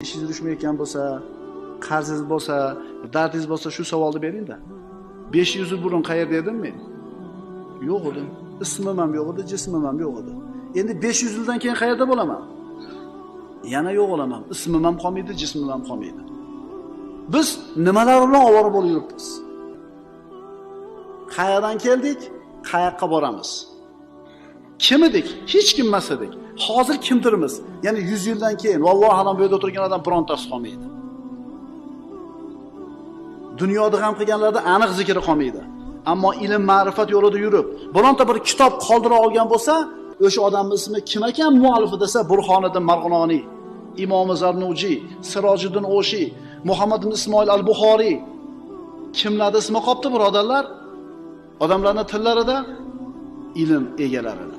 ishingiz yurishmayotgan bo'lsa, qarzingiz bo'lsa, dardingiz bo'lsa shu savolni bering-da. 500 yil burun qayerda edim men? Yo'q edim. Ismim ham yo'q edi, jismim ham yo'q edi. Endi 500 yildan keyin qayerda bo'laman? Yana yo'q bo'laman. Ismim ham qolmaydi, jismim ham qolmaydi. Biz nimalar bilan ovora bo'lib yuribmiz? Qayerdan keldik? Qayoqqa boramiz? Kim edik? Hech kim emas edik. Hozir kimdirmiz? Ya'ni 100 yildan keyin vallohu alam bu yerda o'tirgan odam birontasi qolmaydi. Dunyoda g'am qilganlarda aniq zikri qolmaydi. Ammo ilm, ma'rifat yo'lida yurib, bironta bir kitob qoldira olgan bo'lsa, o'sha odamning ismi kim ekan muallifi desa, Burhoniddin Marg'iloniy, Imom Zarnuji, Sirojiddin O'shi, Muhammad ibn Ismoil al-Buxoriy. Kimlarning ismi qolibdi, birodarlar? Odamlarning tillarida ilm egalari.